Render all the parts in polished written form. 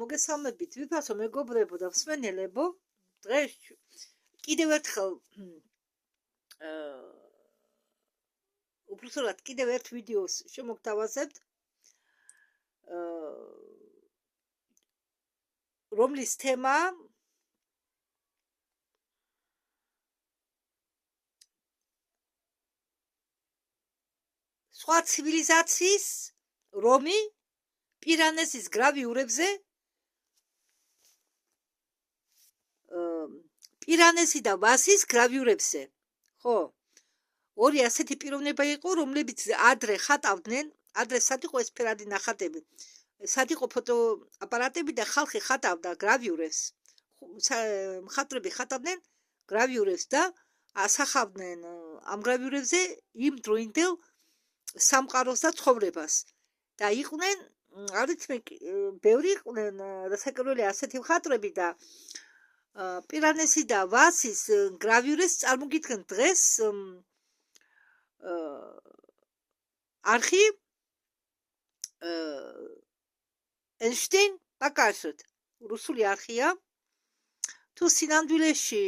მოგესალმებით ვიფასო მეგობრებო და მსმენელებო. დღეს კიდევ ერთხელ უბრალოდ კიდევ ერთ ვიდეოს შემოგთავაზებთ, რომლის თემა სხვა ცივილიზაციის რომი პირანესის გრავიურებზე პირანესი და ვასის გრავიურებზე. ხო, ორი ასეთი პიროვნება იყო, რომლებიც ადრე ხატავდნენ, ადრე სად იყო ესფერადი ნახატები, სად იყო ფოტოაპარატები და ხალხი ხატავდა გრავიურებს. მხატვრები ხატავდნენ გრავიურებს და ასახავდნენ ამ გრავიურებზე იმ დროინდელ სამყაროს და ცხოვრებას. და იყვნენ, არც მე ბევრი იყვნენ საკერველი ასეთი მხატვრები და პირანესი და ვასის გრავიურებს წარმოგიდგენ დღეს არხი ენშტეინ პაკაშეთ, რუსული არხია. თუ სინამდვილეში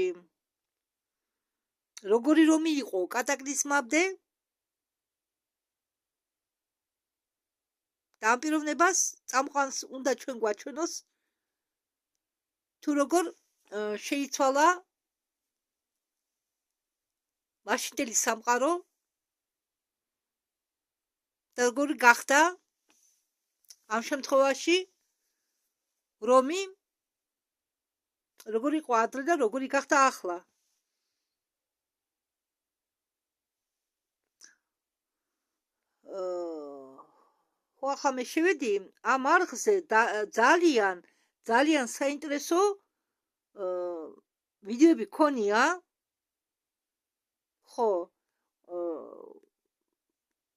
როგორი რომი იყო კატაკლიზმამდე და ამ პიროვნებას წამყვანს უნდა ჩვენ გვაჩვენოს, თუ როგორ შეიცვალა მაშინდელი სამყარო და როგორი გახდა ამ შემთხვევაში რომი, როგორი იყო ადრე და როგორი გახდა ახლა. ხო, ახლა მე შევედი ამ არხზე ძალიან საინტერესო ვიდეოები ქონია. ხო,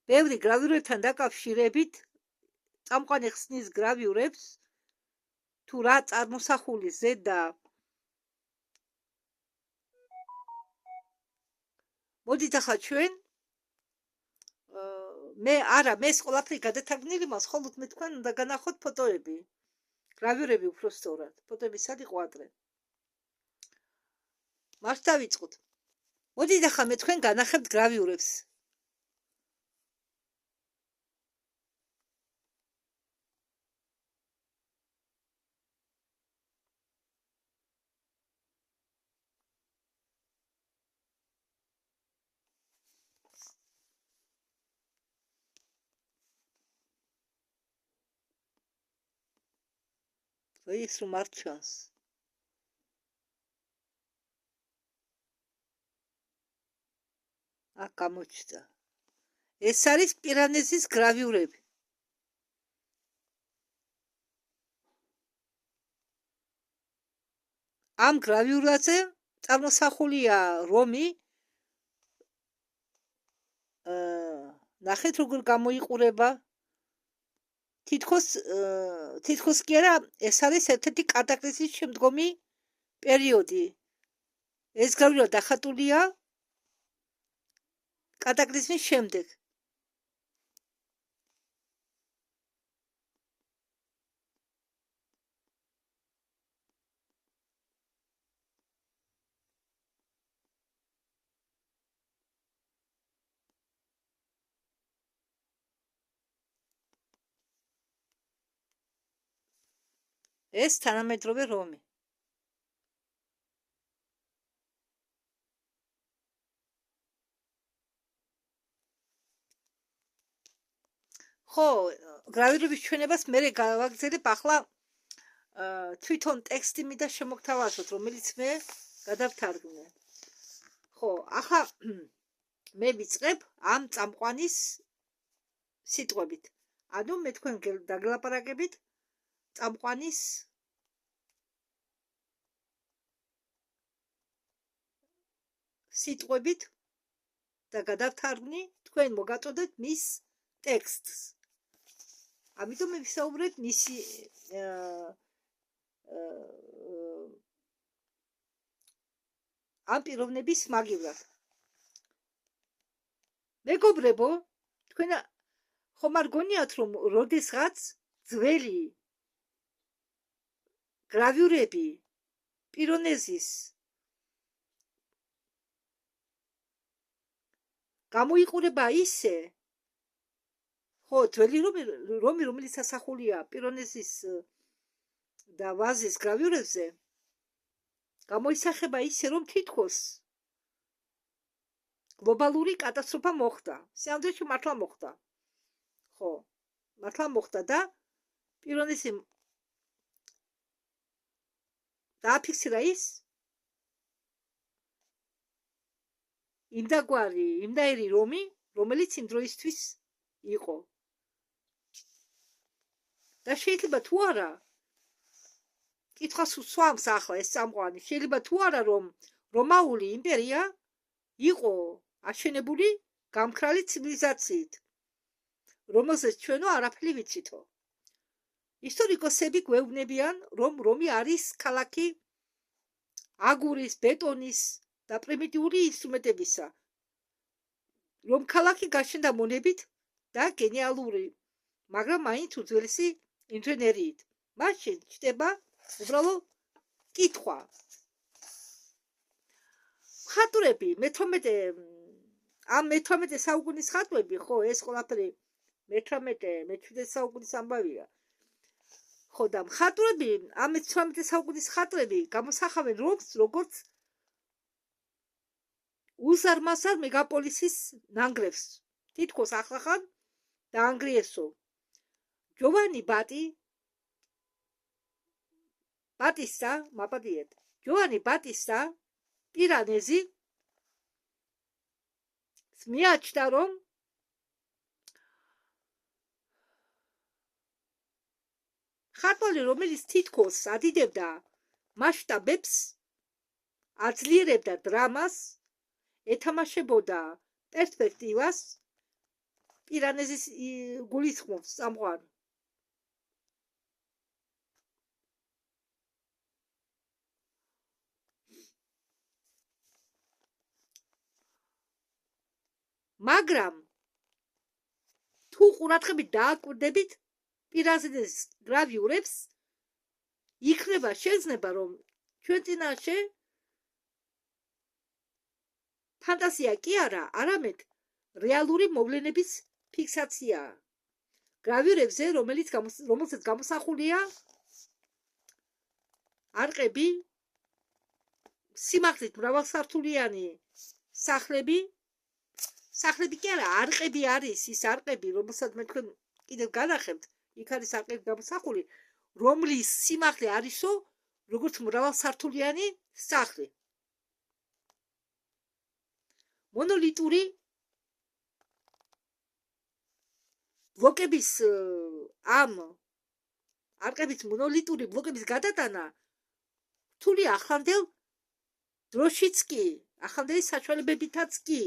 ბევრი გრავიურებთან დაკავშირებით, წამყვანი ხსნის გრავიურებს, თუ რა წარმოსახული ზედა. მოდით ახლა ჩვენ მე ეს ყველაფერი გადათარგმნილი მას, ხოლმე მე თქვენ უნდა განახოთ ფოტოები, გრავიურები უფრო სწორად. ფოტოები სად იყო ადრე? მას დავიწყოთ. მოდით ახლა მე თქვენ განახებთ გრავიურებს. ის რომ არ ჩანს. აქ გამოჩნდა. ეს არის პირანესის გრავიურები. ამ გრავიურაზე წარმოსახულია რომი. ნახეთ როგორ გამოიყურება. თითქოს კი არა, ეს არის ერთ-ერთი კატაკლიზმის შემდგომი პერიოდი. ეს გრავიურა დახატულია კატაკლიზმის შემდეგ. ეს თანამედროვე რომი. ხო, გრავიურების ჩვენებას მე გავაგზავნებ ახლა თვითონ ტექსტი მინდა შემოგთავაზოთ, რომელიც მე გადავთარგმნე. ხო, ახლა მე ვიწყებ ამ წამყვანის სიტყვებით. ანუ მე თქვენ დაგლაპარაკებით წამყვანის სიტყვებით და გადავთარგმნი, თქვენ მოგაწოდეთ მის ტექსტს. ამიტომ მე ვისაუბრებ მისი ამ პიროვნების მაგივრად. მეგობრებო, თქვენ ხომ არ გონიათ, რომ როდესღაც ძველი გრავიურები პირონეზის გამოიყურება ისე, ხო, ძველი რომი, რომელიც ასახულია პირონეზის და ვაზის გრავიურებზე, გამოისახება ისე, რომ თითქოს გლობალური კატასტროფა მოხდა. სამდროში მართლა მოხდა. ხო, მართლა მოხდა და პირონეზი დააფიქსირა ის იმდაერი რომი, რომელიც იმ დროისთვის იყო. და შეიძლება თუ არა, კითხვას უსვამს ახლა ეს წამყვანი, შეიძლება თუ არა, რომ რომაული იმპერია იყო აშენებული გამქრალი ცივილიზაციით, რომელზეც ჩვენო არაფერი ვიცითო. ისტორიკოსები გვეუბნებიან, რომ რომი არის ქალაქი აგურის, ბეტონის და პრიმიტიული ინსტრუმენტებისა, რომ ქალაქი გაშენდა მონებით და გენიალური, მაგრამ მაინც უძველესი ინჟინერიით. მაშინ ჩნდება უბრალოდ კითხვა. მხატვრები მე-18 საუკუნის მხატვრები, ხო, ეს ყველაფერი მე-17 საუკუნის ამბავია. ხო, და მხატვრები, ამ მე-18 საუკუნის მხატვრები გამოსახავენ რომს როგორც უზარმაზარ მეგაპოლისის ნანგრევს. თითქოს ახლახან დაანგრიესო. ჯოვანი ბატისტა პირანეზი მიაჩნდა, რომ მხატვარი, რომელიც თითქოს ადიდებდა მასშტაბებს, აძლიერებდა დრამას, ეთამაშებოდა პერსპექტივას, პირანეზის გულისხმობს წამყვან. მაგრამ თუ ყურადღებით დააკვირდებით პირანეზის გრავიურებს, იქნება შეგრძნება, რომ ჩვენ წინაშე ფანტაზია კი არა, არამედ რეალური მოვლენების ფიქსაციაა. გრავიურებზე, რომელზეც გამოსახულია არყები, სიმაღლით მრავალსართულიანი სახლები კი არა, არყები არის, ის არყები, რომელსაც მე თქვენ კიდევ განახებთ, იქ არის არყები გამოსახული, რომლის სიმაღლე არისო, როგორც მრავალსართულიანი სახლი. მონოლიტური ბლოკების ამ არყების მონოლიტური ბლოკების გადატანა რთული ახლანდელ დროშიც კი, ახლანდელი საშუალებებითაც კი,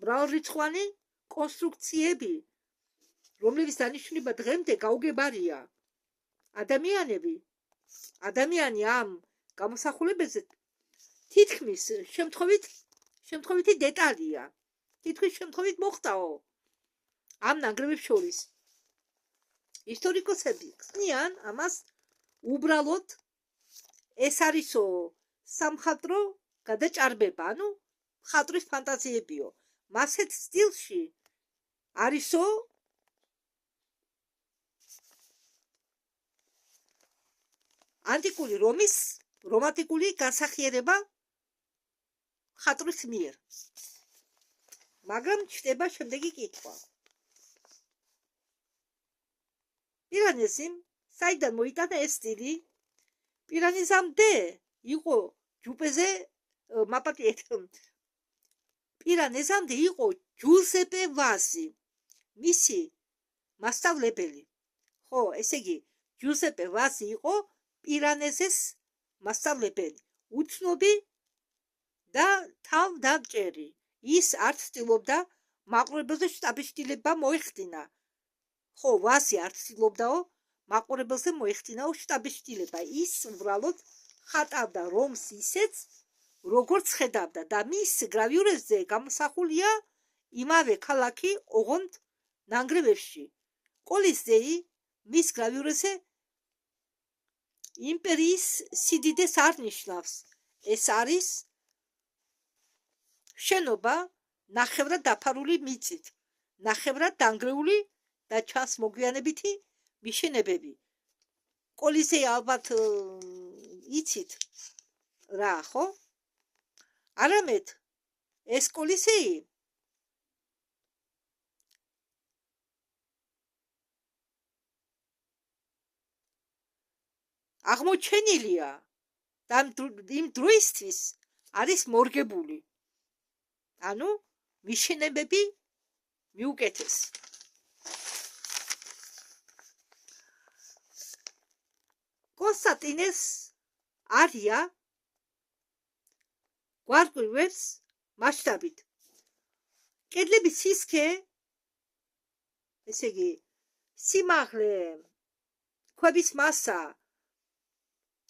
მრავალრიცხოვანი კონსტრუქციები, რომლების დანიშნულება დღემდე გაუგებარია. ადამიანი ამ გამოსახულებებზე თითქმის შემთხვევითი დეტალია, თითქმის შემთხვევით მოხდაო. ამ ნანგრევებს შორის ისტორიკოსები ხსნიან ამას უბრალოდ ეს არისო სამხატვრო გადაჭარბება, ანუ მხატვრის ფანტაზიებიო. მასეთ სტილში არისო ანტიკური რომის რომანტიკული განსახიერება მხატვრის მიერ. მაგრამ ჩნდება შემდეგი კითხვა. პირანეზიმ საიდან მოიტანა ეს სტილი? პირანეზამდე იყო ჯუპეზე მაპატიეთ. პირანეზამდე იყო ჯუზეპე ვაზი, მისი მასწავლებელი. ხო, ესე იგი, ჯუზეპე ვაზი იყო პირანეზეს მასწავლებელი, უცნობი და თავდამჭერი. ის არ ცდილობდა მაყურებელზე შტაბეშტილება მოეხდინა. ხო, ვაზი არ ცდილობდაო მაყურებელზე მოეხდინაო შტაბეშტილება. ის უბრალოდ ხატავდა რომს ისეც, როგორც ხედავდა და მის გრავიურებზე გამოსახულია იმავე ქალაქი ოღონდ ნანგრევებში. კოლიზეი მის გრავიურებზე იმპერიის სიდიდეს არ ნიშნავს. ეს არის შენობა ნახევრად დაფარული მიწით, ნახევრად დანგრეული და ჩანს მოგვიანებითი მიშენებები. კოლიზეი ალბათ იცით რა, ხო? არამედ ეს კოლიზეი აღმოჩენილია და იმ დროისთვის არის მორგებული. ანუ მიშენებები მიუკეთეს. კონსტანტინეს არია გვარკვევებს მასშტაბით. კედლების სისქე, ესე იგი, სიმაღლე, ქვების მასა,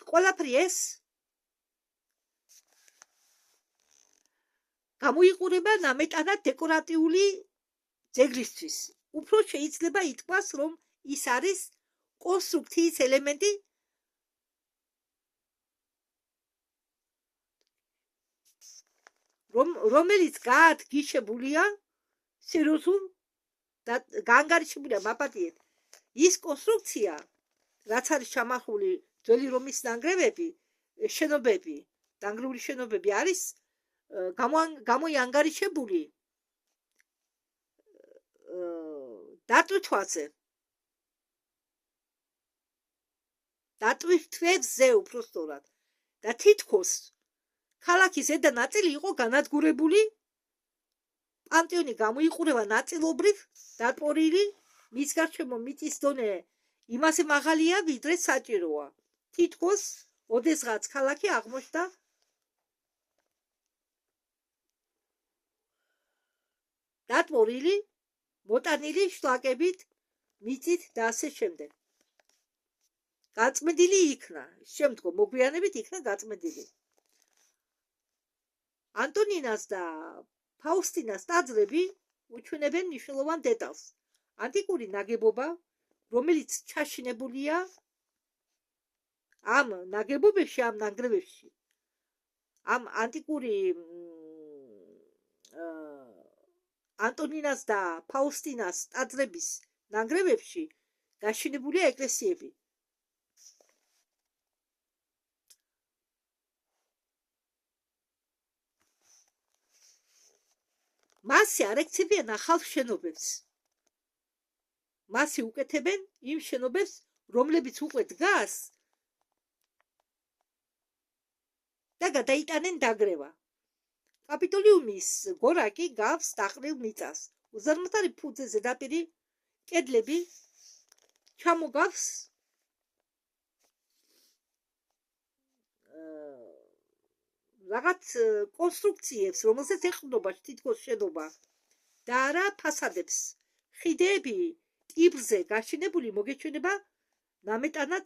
ყველაფერი ეს გამოიყურება ნამეტანად დეკორატიული ძეგლისთვის. უფრო შეიძლება ითქვას, რომ ის არის კონსტრუქციის ელემენტი, რომელიც გაადგიშებულია სერიოზულ და გაანგარიშებულია მაპატიეთ. ის კონსტრუქცია, რაც არის ჩამახული ძველი რომის ნანგრევები, შენობები, დანგრეული შენობები არის გამოიანგარიშებული დატვირთვებზე უпростоრად და თითქოს ქალაქის ზედა ნაწილი იყო განადგურებული. პანტეონი გამოიყურება ნაწილობრივ დატბორილი, მის გარშემო მიწის დონე იმაზე მაღალია, ვიდრე საჭიროა. თითქოს ოდესღაც ქალაქი აღმოჩნდა დატბორილი, მოტანილი შლაკებით, მიწით და ასე შემდეგ. გაწმენდილი იქნა, შემდგომ მოგვიანებით იქნა გაწმენდილი. ანტონინას და ფაუსტინას ტაძრები უჩვენებენ მნიშვნელოვან დეტალს. ანტიკური ნაგებობა, რომელიც ჩაშინებულია ამ ნაგებობებში, ამ ნანგრევებში, ამ ანტიკური ანტონინას და ფაუსტინას ტაძრების ნანგრევებში გაშენებულია ეკლესიები. მასზე არ ექცევიან ახალ შენობებს. მასზე უკეთებენ იმ შენობებს, რომლებიც უკვე დგას და გადაიტანენ დაგრევა. კაპიტოლიუმის გორაკი გავს დაყრილ მიწას. უზარმაზარი ფუძე ზედაპირი კედლები ჩამოგავს რაღაც კონსტრუქციებს, რომელზეც ეყრდნობა თითქოს შენობა და არა ფასადებს. ხიდები ტიპზე გაშენებული მოგეჩვენება ნამეტანად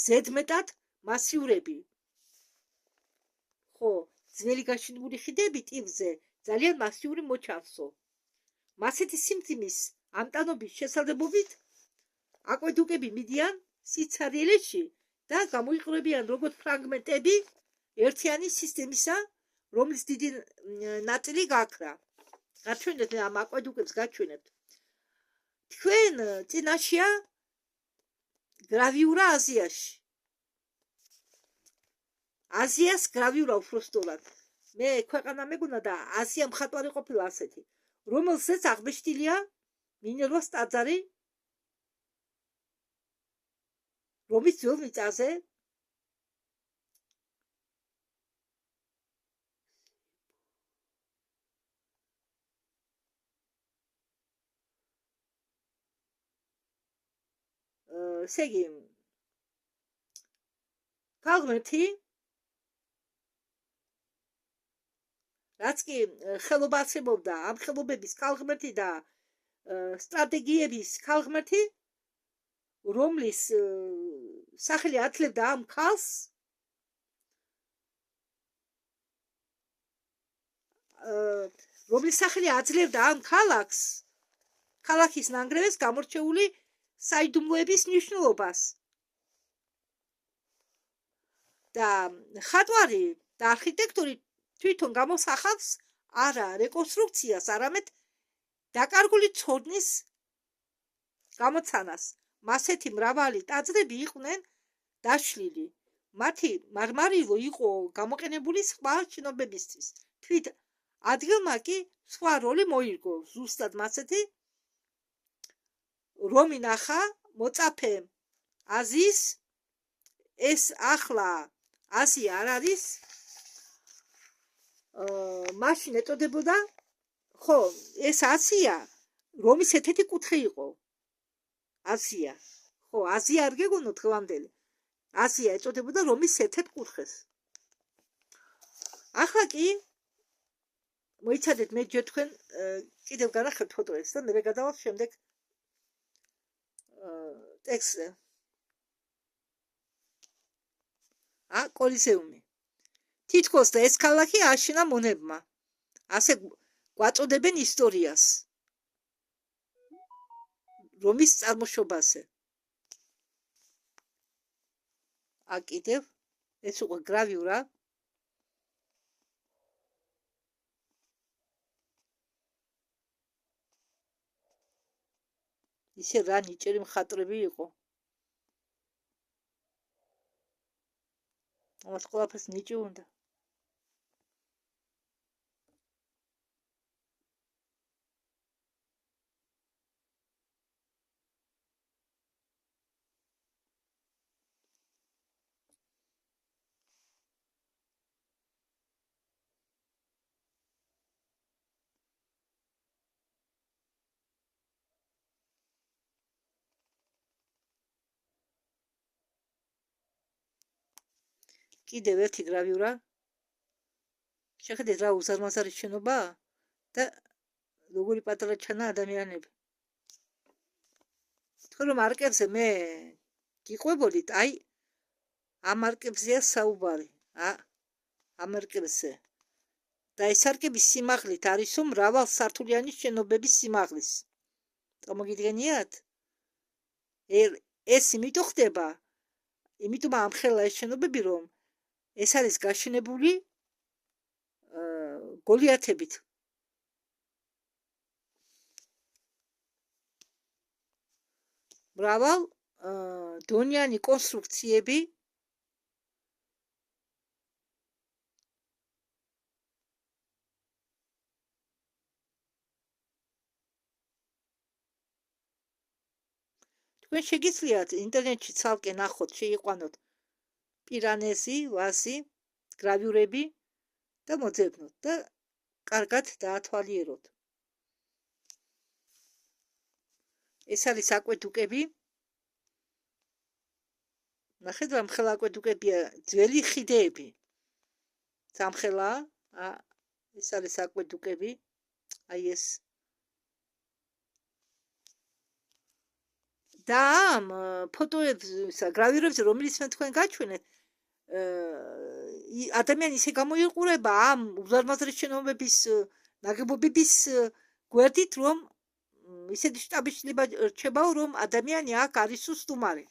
ზედმეტად მასიურები. ხო, ძველი გაშენებული ხიდები ტიპზე ძალიან მასიური მოჩანსო. მასეთი სიმძიმის ამტანობის შესაძლებლობით აკვედუკები მიდიან სიცარიელეში და გამოიყურებიან როგორც ფრაგმენტები ერთიანი სისტემისა, რომლის დიდი ნაწილი გაქრა. გაჩვენეთ, ამ აკვედუკებს გაჩვენებთ. თქვენ წინაშეა გრავიურა აზიაში. აზიას გრავიურა უпростоრად. მე ქვეყანა მეგონა და აზია მხატვარი ყოფილა ასეთი, რომელზეც აღბეჭდილია მინერვას ტაძარი, რომის ძველ მიწაზე ესე იგი ქალღმერთი, რაც კი ხელობა არსებობდა, ამ ხელობების ქალღმერთი და სტრატეგიების ქალღმერთი, რომლის სახელი ათლებდა ამ ქალს, რომლის სახელი აძლევდა ამ ქალაქს, ქალაქის ნანგრევებს გამორჩეული საიდუმლოების მნიშვნელობას. და ხატვარი და არქიტექტორი თვითონ გამოსახავს არა რეკონსტრუქციას, არამედ დაკარგული ცოდნის გამოცანას. მასეთი მრავალი ტაძრები იყვნენ დაშლილი. მათი მარმარილო იყო გამოყენებული სხვა შენობებისთვის. თვით ადგილმა კი სხვა როლი მოირგო. ზუსტად მასეთი რომ ინახა მოწაფე აზიის ეს ახლა აზია არ არის მაშინ ეწოდებოდა ხო ეს აზია რომის ერთ-ერთი კუთხე იყო აზია ხო აზია არ გეგონოთ დღევანდელი აზია ეწოდებოდა რომის ერთ-ერთ კუთხეს ახლა კი მოიცადეთ მე ჯერ თქვენ კიდევ განახებთ ფოტოებს და მე გადავალ შემდეგ ტექსტზე კოლიზეუმი თითქოს და ეს ქალაქი აშენა მონებმა ასე გვაწოდებენ ისტორიას რომის წარმოშობაზე კიდევ ეს უკვე გრავიურა ისე რა ნიჭიერი მხატვრები იყო ამას ყველაფერს ნიჭი უნდა კიდევ ერთი გრავიურა შეხედეთ რა უზარმაზარი შენობაა და როგორი პატარა ჩანა ადამიანები თქო რომ არკებზე მე გიყვებოდით აი ამ არკებზეა საუბარი ამ არკებზე და ეს არკების სიმაღლით არისო მრავალ სართულიანი შენობების სიმაღლის წარმოგიდგენიათ ეს იმიტომ ხდება იმიტომ ამხელა ეს შენობები რომ ეს არის გაშენებული გოლიათებით მრავალ დონიანი კონსტრუქციები თქვენ შეგიძლიათ ინტერნეტში ცალკე ნახოთ შეიყვანოთ პირანეზი, ვაზი, გრავიურები და მოძებნოთ და კარგად დაათვალიეროთ. ეს არის აკვედუკები. ნახეთ რა მხელა აკვედუკებია, ძველი ხიდეები. სამხელა, ეს არის აკვედუკები. აი ეს და ამ ფოტოებს, გრავიურებს, რომელიც მე თქვენ გაჩვენეთ, ადამიანი ისე გამოიყურება ამ უზარმაზარი შენობების ნაგებობების გვერდით, რომ ისეთი შტაბის შლება რჩებაო, რომ ადამიანი აქ არის უსტუმარი.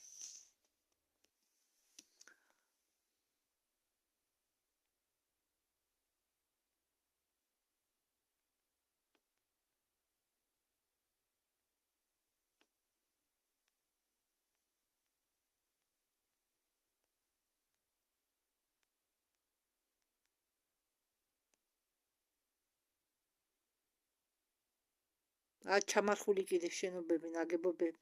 ჩამარხული კიდე შენობები, ნაგებობები.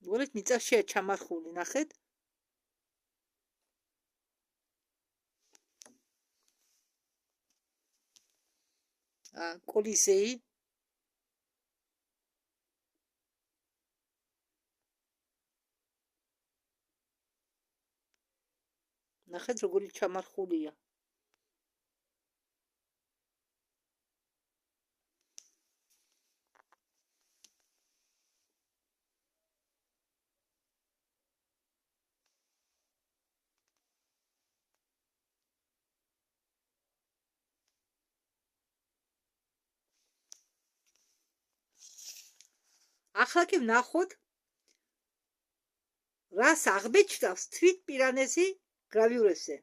მოგეთ მიწაშია ჩამარხული, ნახეთ. კოლიზეი ნახეთ როგორი ჩამარხულია. ახლა კი ვნახოთ რას აღბეჭდავს თვით პირანეზი გრავიურებზე.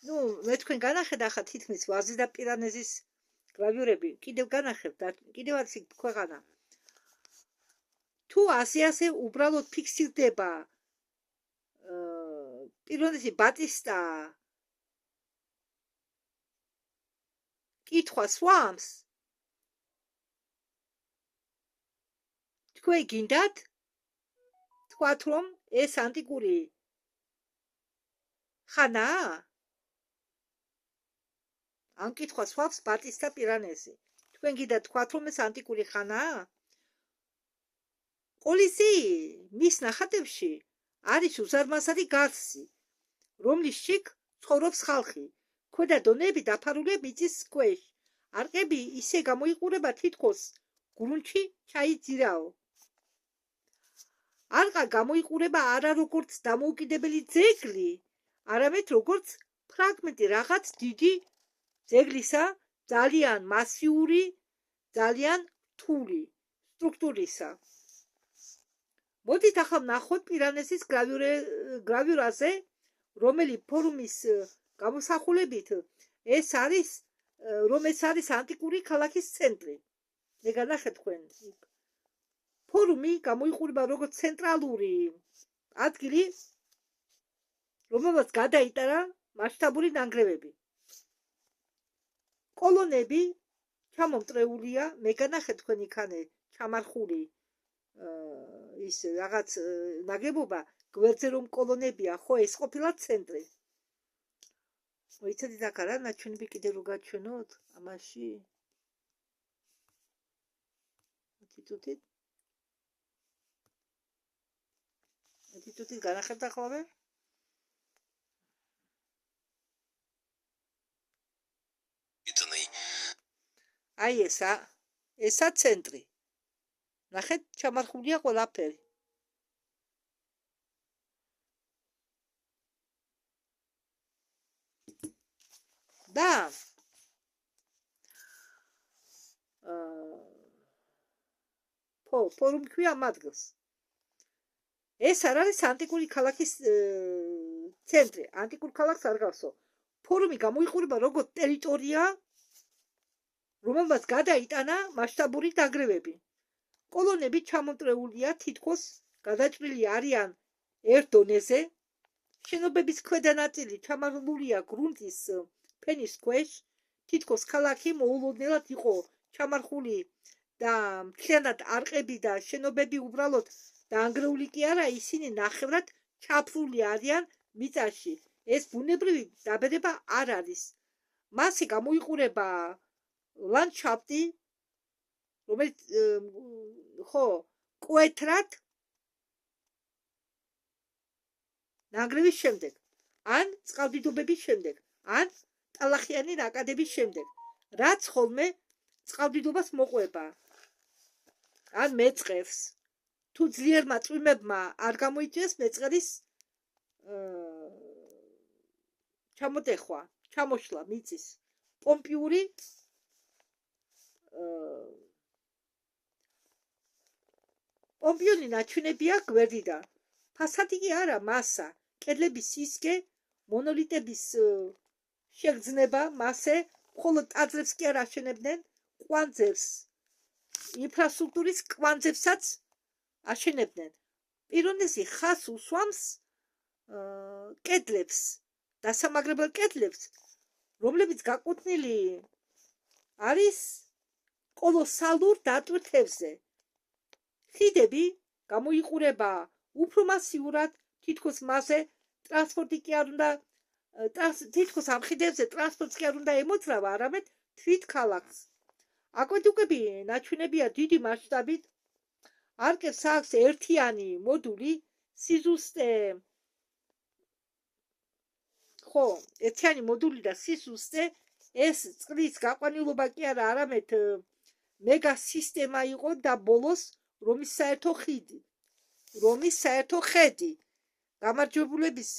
ნუ მე თქვენ განახეთ ახლა თითქმის ვაზის და პირანეზის გრავიურები კიდევ განახებთ და კიდევ არის იქ ქვეყანა. თუ აზიაზე უბრალოდ ფიქსირდება პირანეზი ბატისტა კითხვა სვამს თქვენ გინდათ თქვათ რომ ეს ანტიკური ხანაა ამ კითხვას სვამს ბატისტა პირანეზი თქვენ გინდათ თქვათ რომ ეს ანტიკური ხანაა პოლისი მის ნახატებში არის უზარმაზარი გარსი რომლის შიგ ცხოვრობს ხალხი ქვედა დონეები დაფარულია მიწის ქვეშ არყები ისე გამოიყურება თითქოს გრუნტში ჩაიძირაო არყა გამოიყურება არა როგორც დამოუკიდებელი ძეგლი არამედ როგორც ფრაგმენტი რაღაც დიდი ძეგლისა ძალიან მასიური ძალიან რთული სტრუქტურისა მოდით ახლა ვნახოთ პირანეზის გრავიურაზე რომელი ფორუმის გამოსახულებით ეს არის ანტიკური ქალაქის ცენტრი მე განახეთ თქვენ ფორუმი გამოიყურება როგორც ცენტრალური ადგილი რომელსაც გადაიტანა მასშტაბური ნანგრევები კოლონები ჩამომტრეულია მე განახეთ თქვენ იქანე ჩამარხული ის რაღაც ნაგებობა გვერდზე რომ კოლონებია ხო ეს ყოფილა ცენტრი მოიცადეთ აქ არა ნაჩვენები კიდე რო გაჩვენოთ ამაში ათიტუტით განახებთ ახლავე აი ესა ცენტრი ნახეთ ჩამარხულია ყველაფერი და ფორუმ ქვია ამ ადგილს ეს არ არის ანტიკური ქალაქის ცენტრი ანტიკურ ქალაქს არ გავსო ფორუმი გამოიყურება როგორც ტერიტორია რომელმაც გადაიტანა მასშტაბური დაგრევები კოლონები ჩამომტრეულია თითქოს გადაჭრილი არიან ერთ დონეზე შენობების ქვედა ნაწილი ჩამარხულია გრუნტის ფენის ქვეშ თითქოს ქალაქი მოულოდნელად იყო ჩამარხული და მთლიანად არყები და შენობები უბრალოდ დაანგრეული კი არა ისინი ნახევრად ჩაფრული არიან მიწაში ეს ბუნებრივი დაბედება არ არის მასზე გამოიყურება ლანდშაფტი რომელიც ხო კვეთრად ნანგრევის შემდეგ ან წყალდიდობების შემდეგ ან ტალახიანი ნაკადების შემდეგ რაც ხოლმე წყალდიდობას მოყვება ან მეწყერს თუ ძლიერმა წვიმებმა არ გამოიწვიეს მეწყერის ჩამოტეხვა ჩამოშლა მიწის პომპიონი ნაჩვენებია გვერდიდან ფასადი კი არა მასა კედლების სისქე მონოლიტების შეგრძნება მასე მხოლოდ ტაძრებს კი არ აშენებდნენ კვანძებს ინფრასტრუქტურის კვანძებსაც აშენებდნენ პირონეზი ხას უსვამს კედლებს დასამაგრებელ კედლებს რომლებიც გაკუთვნილი არის კოლოსალურ დატვირთებზე ხიდები გამოიყურება უფრო მასიურად თითქოს მასზე ტრანსპორტი კი არ უნდა თითქოს ამ ხიდებზე ტრანსპორტს კი არ უნდა ემოძრავა არამედ თვით ქალაქს აკვედუკები ნაჩვენებია დიდი მასშტაბით არკებს აქვს ერთიანი მოდული სიზუსტე ხო ერთიანი მოდული და სიზუსტე ეს წყლის გაყვანილობა კი არა არამედ მეგა სისტემა იყო და ბოლოს რომის საერთო ხედი გამარჯვებულების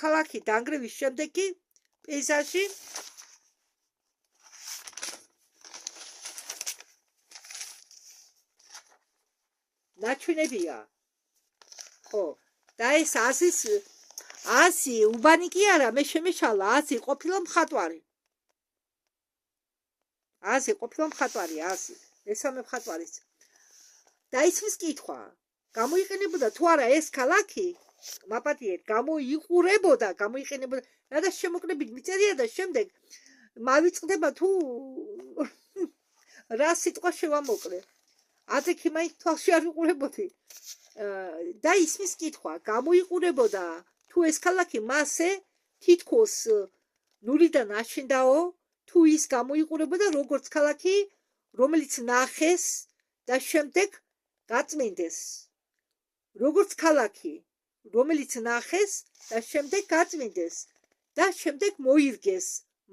ქალაქი დანგრევის შემდეგ კი პეიზაჟი ნაჩვენებია. ხო, და ეს აზი უბანი კი არა, მე შემეშალა, აზი ყოფილა მხატვარი. ესამე მხატვარის. და ისმის კითხვა, გამოიყენებოდა თუ არა ეს ქალაქი, მაპატიეთ, გამოიყურებოდა, რადა შემოკლებით მიწერია და შემდეგ მავიწყდება თუ რა სიტყვა შევამოკლე. აზექი მაინც თვალში არ ვიყურებოდი. და ისმის კითხვა, გამოიყურებოდა თუ ეს ქალაქი მასე თითქოს ნულიდან აშენდაო, თუ ის გამოიყურებოდა როგორც ქალაქი, რომელიც ნახეს და შემდეგ გაწმინდეს. როგორც ქალაქი, რომელიც ნახეს და შემდეგ გაწმინდეს და შემდეგ მოირგეს,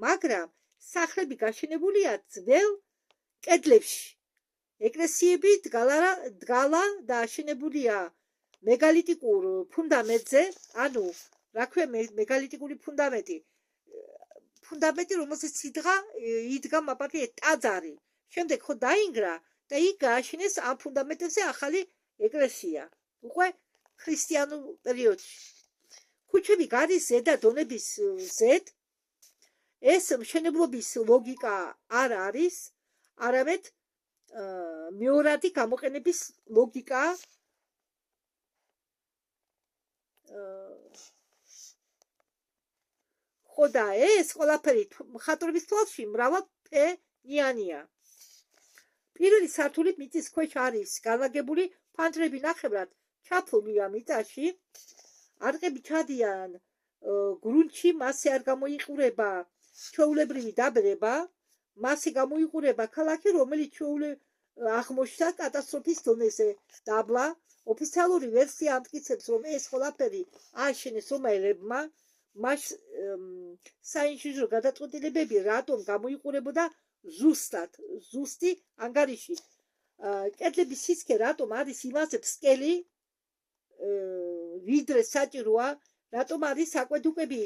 მაგრამ სახლები გაშენებულია ძველ კედლებში. ეკლესიები დგალა და აშენებულია მეგალიტიკურ ფუნდამენტზე, ანუ რა ქვია მეგალიტიკური ფუნდამენტი, რომელზეც იდგა მაპატიეთ ტაძარი. შემდეგ ხო დაინგრა და იქ გააშენეს ამ ფუნდამენტებზე ახალი ეკლესია. უკვე ქრისტიანულ პერიოდში. ქუჩები გადის ზედა დონების ზედ. ეს მშენებლობის ლოგიკა არ არის, არამედ მეორადი გამოყენების ლოგიკა. ხო და ეს ყველაფერი მხატვრების თვალში მრავალფენიანია. პირველი სართული მიწის ქვეშ არის განლაგებული ფანჯრები ნახევრად ჩაფლულია მიწაში. არყები ჩადიან გრუნტში, მასზე არ გამოიყურება ჩვეულებრივი დაბლება, მასზე გამოიყურება ქალაქი, რომელიც აღმოჩნდა კატასტროფის დონეზე დაბლა. ოფიციალური ვერსია ამტკიცებს, რომ ეს ყველაფერი ააშენეს რომაელებმა. მას საინჟინრო გადაწყვეტილებები რატომ გამოიყურებოდა ზუსტი ანგარიში. კედლების სისქე რატომ არის იმაზე ფსკელი, ვიდრე საჭიროა, რატომ არის აკვედუკები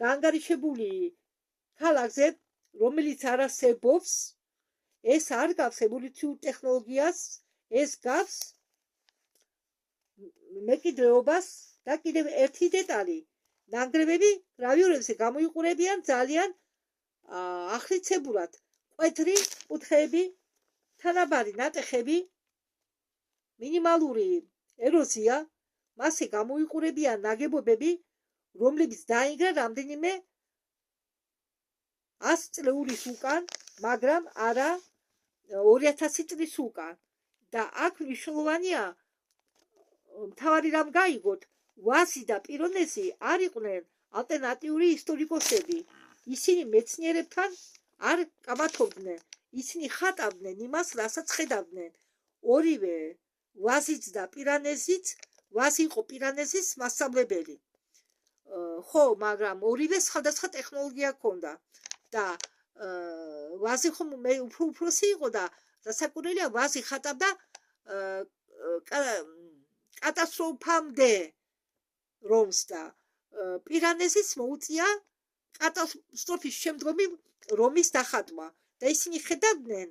გაანგარიშებული ქალაქზე, რომელიც არ არსებობს. ეს არ გავს ევოლუციურ ტექნოლოგიას, ეს გავს მეკიდრეობას და კიდევ ერთი დეტალი. ნანგრევები გრავიურებზე გამოიყურებიან ძალიან ახრიცებურად. მკვეთრი კუთხეები, თანაბარი ნატეხები, მინიმალური ეროზია, მასზე გამოიყურებიან ნაგებობები, რომლებიც დაინგრა რამდენიმე 100 წლეულის უკან, მაგრამ არა 2000 წლის უკან. და აქ მნიშვნელოვანია მთავარი რამ გაიგოთ, ვასი და პირონესი არ იყვნენ ალტერნატიული ისტორიკოსები. ისინი მეცნიერებთან არ კამათობდნენ, ისინი ხატავდნენ იმას, რასაც ხედავდნენ. ორივე ვაზიც და პირანეზიც, ვაზი იყო პირანეზის მასწავლებელი. ხო, მაგრამ ორივე სხვადასხვა ტექნოლოგია ჰქონდა და ვაზი ხომ უფროსი იყო და დასაკვირველია, ვაზი ხატავდა კატასტროფამდე რომს და პირანეზის მოუწია კატასტროფის შემდგომი რომის დახატვა და ისინი ხედავდნენ,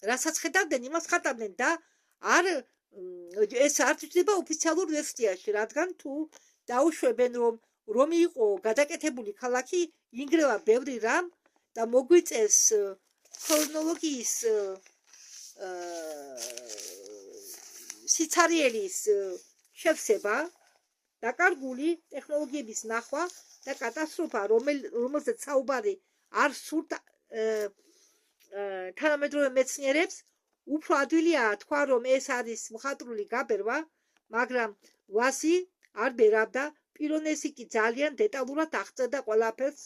რასაც ხედავდნენ, იმას ხატავდნენ და ეს არ ჩნდება ოფიციალურ ვერსიაში, რადგან თუ დაუშვებენ, რომ რომი იყო გადაკეთებული ქალაქი, ინგრევა ბევრი რამ და მოგვიწევს ქრონოლოგიის სიცარიელის შევსება, დაკარგული ტექნოლოგიების ნახვა და კატასტროფა, რომელზეც საუბარი არ სურთ თანამედროვე მეცნიერებს, უფრო ადვილია თქვა, რომ ეს არის მხატვრული გაბერვა, მაგრამ ვასი არ ბერავდა, პირონესი კი ძალიან დეტალურად აღწერდა ყველაფერს,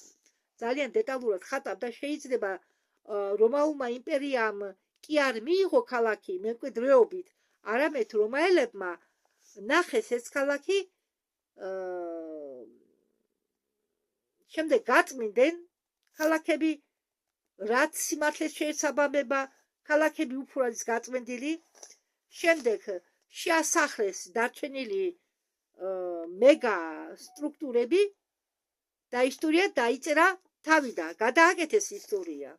ძალიან დეტალურად ხატავდა. შეიძლება რომაულმა იმპერიამ კი არ მიიღო ქალაქი მემკვიდრეობით, არამედ რომაელებმა ნახეს ეს ქალაქი, შემდეგ გაწმინდნენ ქალაქები, რაც სიმართლეს შეესაბამება, ქალაქები უფრო არის გაწმენდილი, შემდეგ შეასახლეს დარჩენილი მეგა სტრუქტურები და ისტორია დაიწერა თავიდან, გადააკეთეს ისტორია.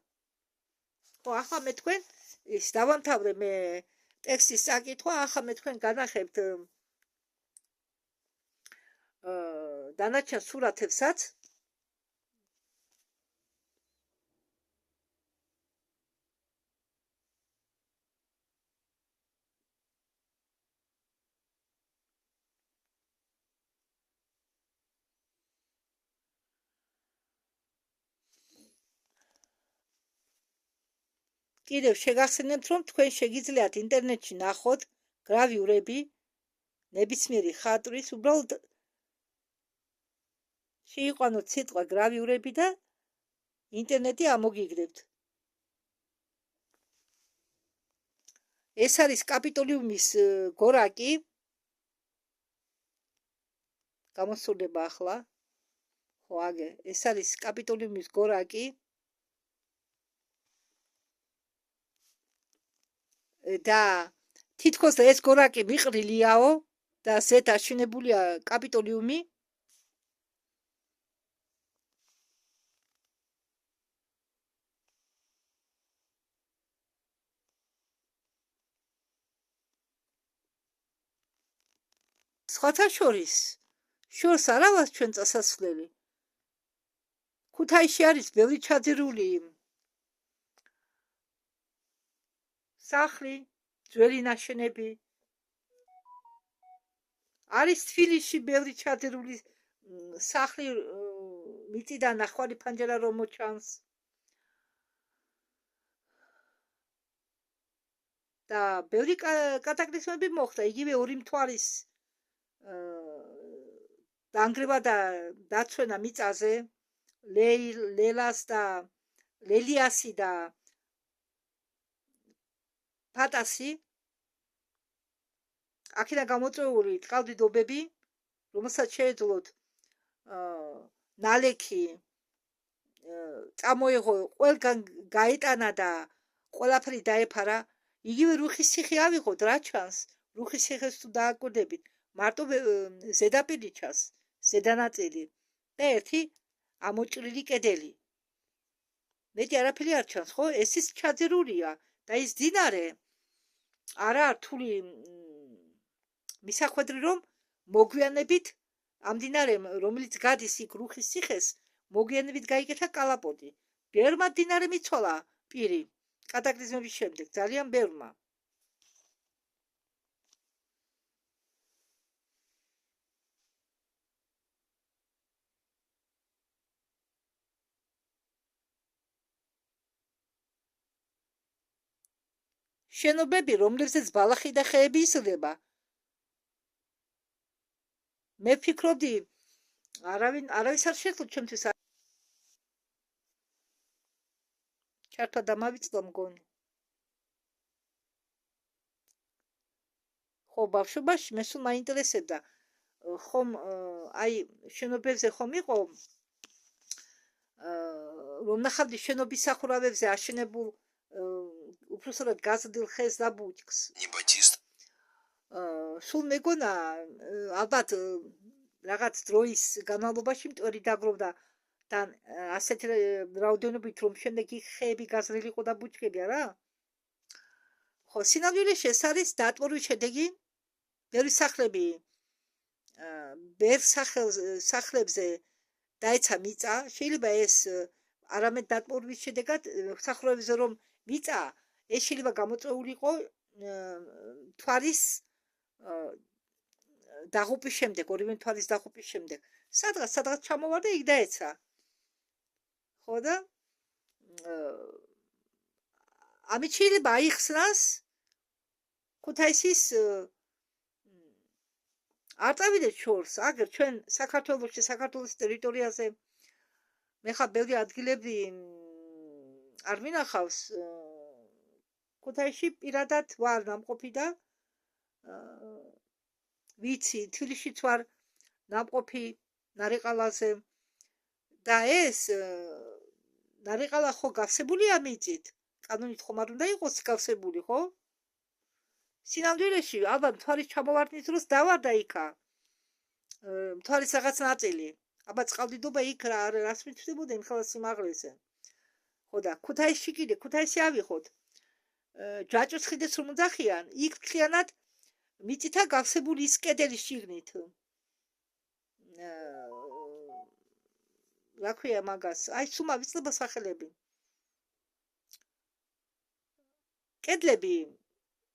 ხო, ახლა მე თქვენ ის დავამთავრე, მე ტექსტის საკითხვა, ახლა მე თქვენ განახებთ დანარჩენ სურათებსაც. კიდევ შეგახსენებთ, რომ თქვენ შეგიძლიათ ინტერნეტში ნახოთ გრავიურები ნებისმიერი ხატვის, უბრალოდ შეიყვანოთ სიტყვა გრავიურები და ინტერნეტი ამოგიგდებთ. ეს არის კაპიტოლიუმის გორაკი. გამოსულება ახლა. ხო, აგე, ეს არის კაპიტოლიუმის გორაკი. და თითქოს ეს გორაკი მიყრილიაო და ზედ აშენებულია კაპიტოლიუმი. სხვათა შორს არ აქვს ჩვენ წასასვლელი. ქუთაისში არის ბევრი ჩაძირული სახლი, ძველი ნაშენები. არის თბილისში ბევრი ჩაძირული სახლი, მიწიდან ნახვარი ფანჯარა რომ მოჩანს. და ბევრი კატაკლიზმები მოხდა, იგივე ორი მთვარის დაანგრევა და დაცვენა მიწაზე, ლელას და ლელიასი და პატასი. აქედან გამოწვეული ტყავდიდობები, რომელსაც შეეძლოთ ნალექი წამოიღო, ყველგან გაეტანა და ყველაფერი დაეფარა. იგივე რუხის ციხე ავიღოთ, რა ჩანს? რუხის ციხეს თუ დააკვირდებით, მარტო ზედაპირი ჩანს, ზედანაწილი და ერთი ამოჭრილი კედელი. მეტი არაფერი არ ჩანს, ხო? ეს ის ჩაძირულია და ის მდინარე არა რთული მისახვედრი, რომ მოგვიანებით ამ მდინარემ, რომელიც გადის იქ რუხის ციხეს, მოგვიანებით გაიკეთა კალაპოტი. ბევრმა მდინარე მიცვალა პირი კატაკლიზმების შემდეგ, ძალიან ბევრმა. შენობები, რომლებზეც ბალახი და ხეები იზრდება. მე ვფიქრობდი, არავის არ შეძლო ჩემთვის ჩართვა დამავიწყდა მგონი. ხო, ბავშვობაში მე სულ მაინტერესებდა, ხომ აი შენობებზე ხომ იყო რომ ნახავდი შენობის სახურავებზე აშენებულ უпроსტად გაზრდილ ხეს და ბუჩქს. სულ მეგონა ალბათ რაღაც დროის განმავლობაში მტვერი დაგროვდა და ასეთ რაოდენობით რომ შემდეგ იქ ხეები გაზრდილიყო და ბუჩქები არა? ხო, სინამდვილეში ეს არის დატბორვის შედეგი. ბევრი სახლები ბევრ სახლებზე დაეცა მიწა. შეიძლება ეს არამედ დატბორვის შედეგად სახურავებზე რომ მიწა, ეს შეიძლება გამოწვეულიყო მთვარის დაღუპვის შემდეგ, ორივე მთვარის დაღუპვის შემდეგ. სადღაც ჩამოვარდა, იქ დაეცა. ხო და ამით შეიძლება აიხსნას ქუთაისის არტავიდეთ შორს, აგერ ჩვენ საქართველოს ტერიტორიაზე მე ხა ბევრი ადგილები არ მინახავს. ქუთაისში პირადად ვარ ნამყოფი და ვიცი, თბილისშიც ვარ ნამყოფი ნარეყალაზე და ეს ნარეყალა ხო გავსებულია მიწით? კანონით ხომ არ უნდა იყოს გავსებული, ხო? სინამდვილეში ალბათ მთვარის ჩამოვარდნის დროს დავარდა იქა მთვარის რაღაც ნაწილი. ალბათ წყალდიდობა იქ რას მithდებოდა იმ ხელა სიმაღლეზე. ხო და ქუთაისში კიდე, ქუთაისი ავიხოთ. ჯაჭვს ხიდეს რომ უძახიან, იქ მთლიანად მიწითა გავსებული ის კედელი შიგნით. რა ქვია მაგას? აი სულ მავიწყდება სახელები. კედლები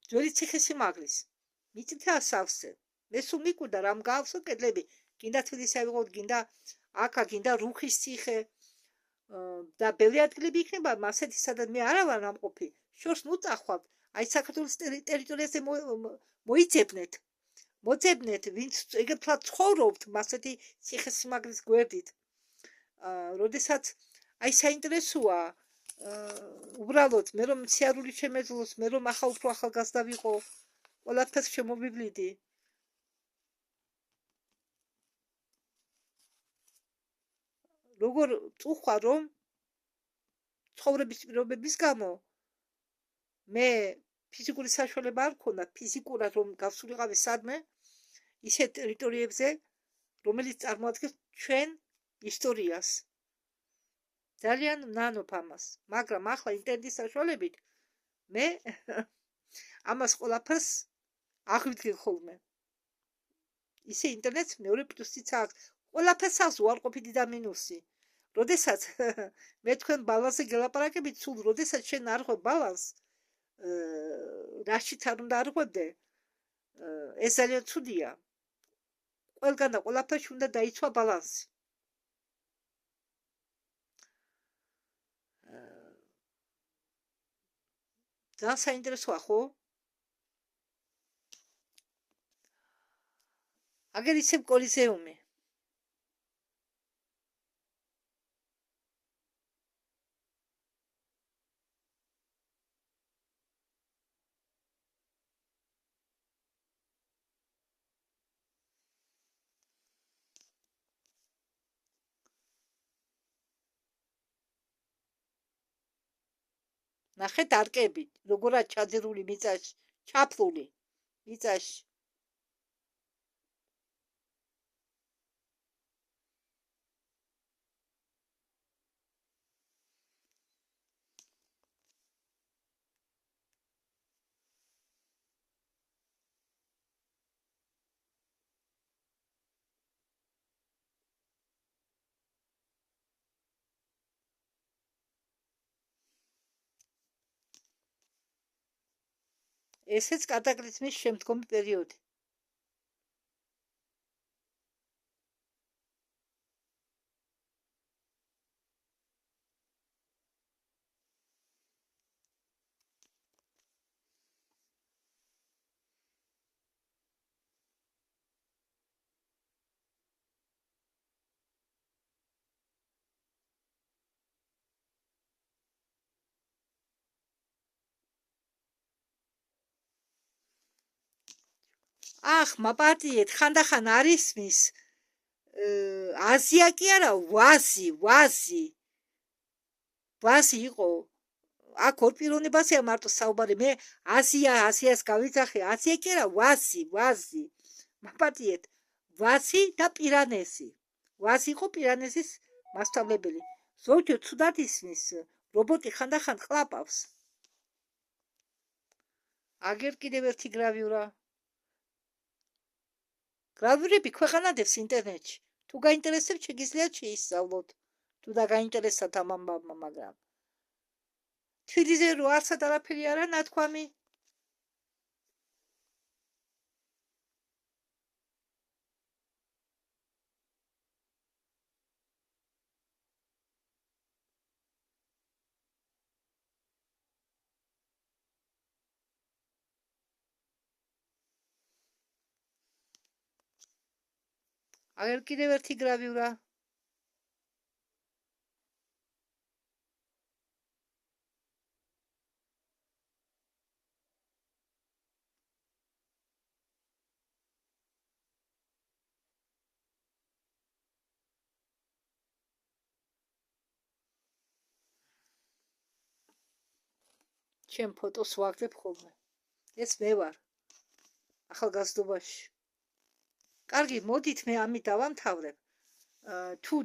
ძველი ციხესიმაგრის მიწითა სავსე. მე სულ მიკვირდა რამ გავსო კედლები. გინდა თბილისი ავიღოთ, გინდა აქა, გინდა რუხის ციხე და ბევრი ადგილები იქნება ასეთი, სადაც მე არა ვარ ამყოფი. შორს მუწახვავთ. აი საქართველოს ტერიტორიაზე მოიძებნეთ. მოძებნეთ, ვინც ეგრეთლად ცხოვრობთ ასეთი ციხესიმაგრის გვერდით. როდესაც აი საინტერესოა უბრალოდ მე რომ სიარული შემეძლოს, მე რომ უფრო ახალგაზრდა ვიყო, ყველაფერს შემოვივლიდი. როგორ წუხვა რომ ცხოვრების პირობების გამო მე ფიზიკური საშუალება არ მქონდა ფიზიკურად რომ გავსულიყავი სადმე ისეთ ტერიტორიებზე, რომელიც წარმოადგენს ჩვენ ისტორიას. ძალიან ნანობ ამას, მაგრამ ახლა ინტერნეტის საშუალებით მე ამას ყველაფერს აღვიდგენ ხოლმე. ისე ინტერნეტს მეორე პლუსიც აქვს. ყველაფერს აქვს უარყოფითი და მინუსი. როდესაც მე თქვენ ბალანსზე გელაპარაკებით, სულ როდესაც შენ არ ხვებ ბალანსს, რაშიც არ უნდა არღვევდე, ეს ძალიან ცუდია. ყველგან და ყველაფერში უნდა დაიცვა ბალანსი. ძალიან საინტერესოა, ხო? აგერ ისევ კოლიზეუმი. ნახეთ არკები, როგორა ჩაძირული მიწაში, ჩაფლული მიწაში. ესეც კატაკლიზმის შემდგომი პერიოდი. ახ, მაპარტიეთ, ხანდახან არ ისმის აზია კი არა, ვაზი იყო. აქ ორ პიროვნებასია მარტო საუბარი, მე აზიას გავიძახე, აზია კი არა, ვაზი. მაპარტიეთ, ვაზი და პირანესი. ვაზი იყო პირანესის მასწავლებელი. ზოგჯერ ცუდად ისმის, რობოტი ხანდახან ყლაპავს. აგერ კიდევ ერთი გრავიურა. გრავიურები ქვეყანადებს ინტერნეტში. თუ გაინტერესებთ, შეგიძლიათ შეისწავლოთ. თუ და გაინტერესათ ამ ამბავმა, მაგრამ თბილისზე რო არცად არაფერი არა ნათქვამი. აგერ კიდევ ერთი გრავიურა. ჩემ ფოტოს ვაგდებ ხოლმე. ეს მე ვარ. ახალგაზრდობაში. კარგი, მოდით მე ამით დავამთავრებ. თუ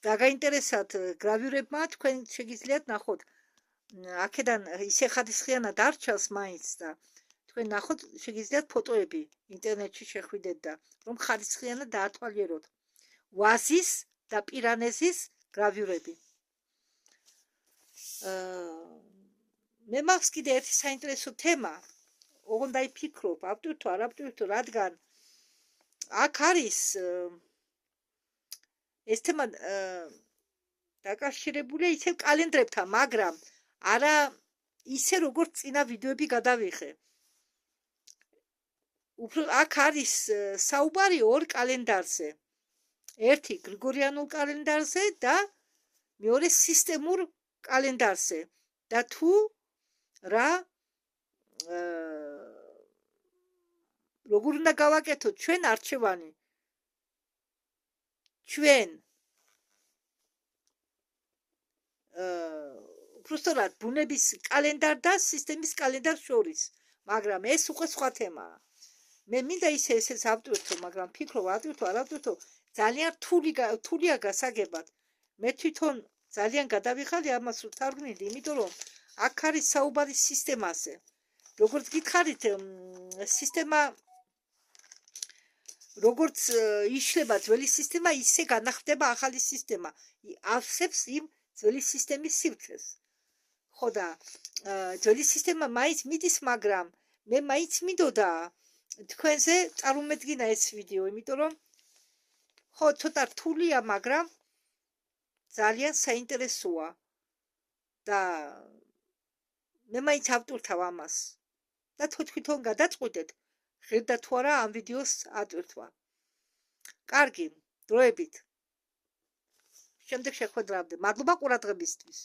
დაგაინტერესათ გრავიურებმა, თქვენ შეგიძლიათ ნახოთ აქედან ისე ხადისხიანად არ ჩანს მაინც და თქვენ ნახოთ შეგიძლიათ ფოტოები ინტერნეტში შეხვიდეთ და რომ ხადისხიანად დაათვალიეროთ ვაზის და პირანეზის გრავიურები. მე მაქვს კიდე ერთი საინტერესო თემა, ოღონდ აი ფიქრობ, ავტვირთო, არ ავტვირთო, რადგან აქ არის ეს თემა დაკავშირებულია ისევ კალენდრებთან, მაგრამ არა ისე როგორც წინა ვიდეოები გადავიღე. უფრო აქ არის საუბარი ორ კალენდარზე. ერთი გრიგორიანულ კალენდარზე და მეორე სისტემურ კალენდარზე. და თუ რა როგორ უნდა გავაკეთოთ ჩვენ არჩევანი. ჩვენ უბრალოდ ბუნების კალენდარ და სისტემის კალენდარ შორის, მაგრამ ეს უკვე სხვა თემაა. მე მინდა ესეც ავტვირთო, მაგრამ ფიქრობ ავტვირთო, არ ავტვირთო, ძალიან რთულია გასაგებად. მე თვითონ ძალიან გადავიხარე ამას ვთარგმნილი, იმიტომ რომ აქ არის საუბარი სისტემაზე. როგორც გითხარით, სისტემა როგორც იშლება ძველი სისტემა, ისე განახლდება ახალი სისტემა. ავსებს იმ ძველი სისტემის სივრცეს. ხო და ძველი სისტემა მაინც მიდის, მაგრამ მე მაინც მინდოდა თქვენზე წარმომედგინა ეს ვიდეო, იმიტომ რომ ხო ცოტა რთულია, მაგრამ ძალიან საინტერესოა და მე მაინც ავტვირთავ ამას და თვითონ გადაწყვეტეთ ღირდა თუ არა ამ ვიდეოს ატვირთვა. კარგი, დროებით. შემდეგ შეხვედრამდე. მადლობა ყურადღებისთვის.